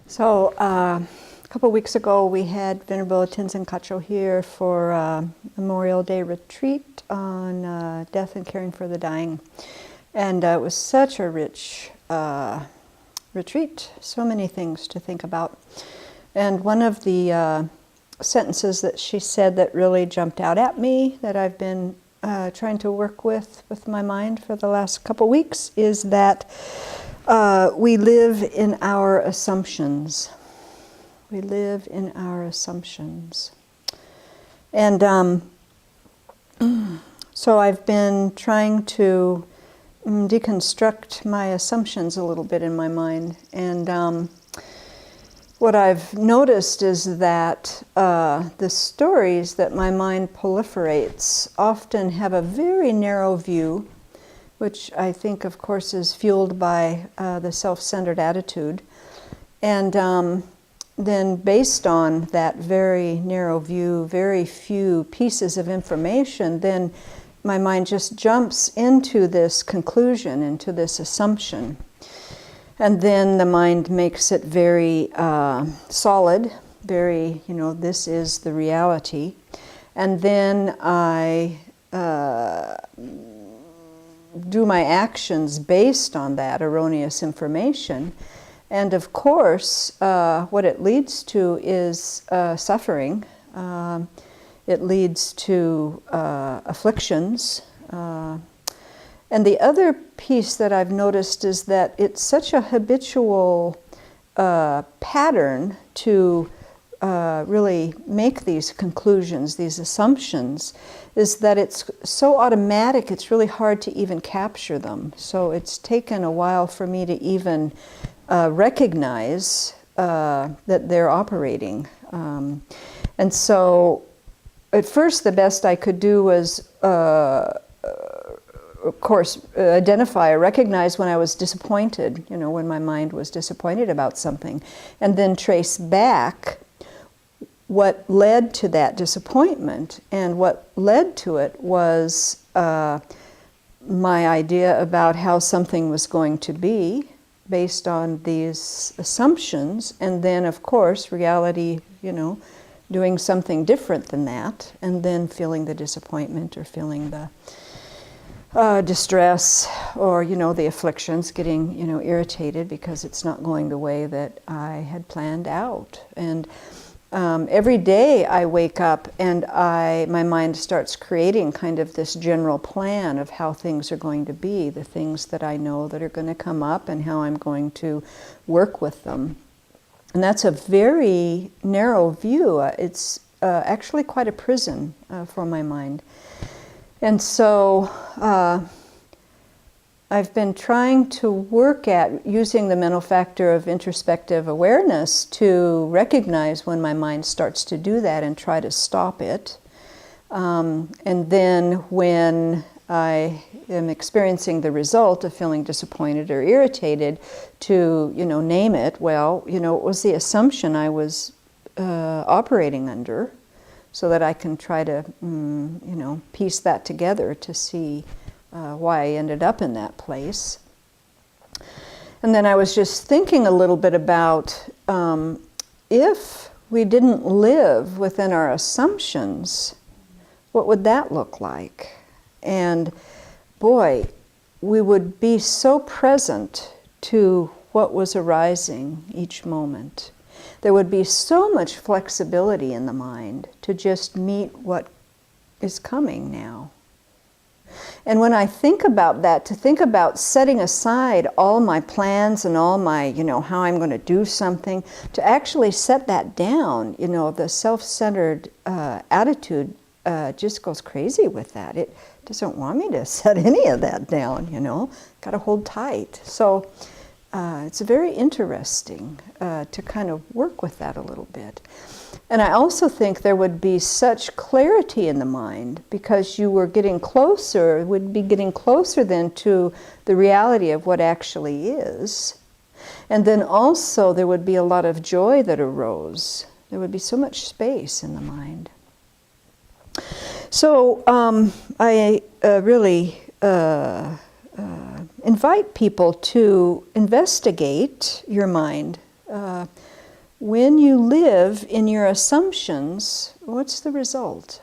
So a couple of weeks ago, we had Venerable Tenzin Kacho here for a Memorial Day retreat on death and caring for the dying. And it was such a rich retreat, so many things to think about. And one of the sentences that she said that really jumped out at me, that I've been trying to work with my mind for the last couple weeks, is that we live in our assumptions. We live in our assumptions. And so I've been trying to deconstruct my assumptions a little bit in my mind. And what I've noticed is that the stories that my mind proliferates often have a very narrow view, which I think, of course, is fueled by the self-centered attitude. And then based on that very narrow view, very few pieces of information, then my mind just jumps into this conclusion, into this assumption. And then the mind makes it very solid, very, this is the reality. And then I do my actions based on that erroneous information. And of course, what it leads to is suffering. It leads to afflictions. And the other piece that I've noticed is that it's such a habitual pattern to really make these conclusions, these assumptions, is that it's so automatic, it's really hard to even capture them. So it's taken a while for me to even recognize that they're operating. And so at first the best I could do was, of course, identify or recognize when I was disappointed, when my mind was disappointed about something, and then trace back what led to that disappointment. And what led to it was my idea about how something was going to be based on these assumptions, and then, of course, reality, doing something different than that, and then feeling the disappointment or feeling the distress, or the afflictions, getting irritated because it's not going the way that I had planned out. And every day I wake up and my mind starts creating kind of this general plan of how things are going to be, the things that I know that are going to come up and how I'm going to work with them. And that's a very narrow view. It's actually quite a prison for my mind. And so I've been trying to work at using the mental factor of introspective awareness to recognize when my mind starts to do that and try to stop it. And then when I am experiencing the result of feeling disappointed or irritated, to name it. Well, it was the assumption I was operating under, so that I can try to piece that together to see why I ended up in that place. And then I was just thinking a little bit about if we didn't live within our assumptions, what would that look like? And boy, we would be so present to what was arising each moment. There would be so much flexibility in the mind to just meet what is coming now. And when I think about that, to think about setting aside all my plans and all my, how I'm going to do something, to actually set that down, the self-centered attitude just goes crazy with that. It doesn't want me to set any of that down, got to hold tight. So it's very interesting to kind of work with that a little bit. And I also think there would be such clarity in the mind because you were getting closer, would be getting closer then to the reality of what actually is. And then also there would be a lot of joy that arose. There would be so much space in the mind. So I really invite people to investigate your mind When you live in your assumptions, what's the result?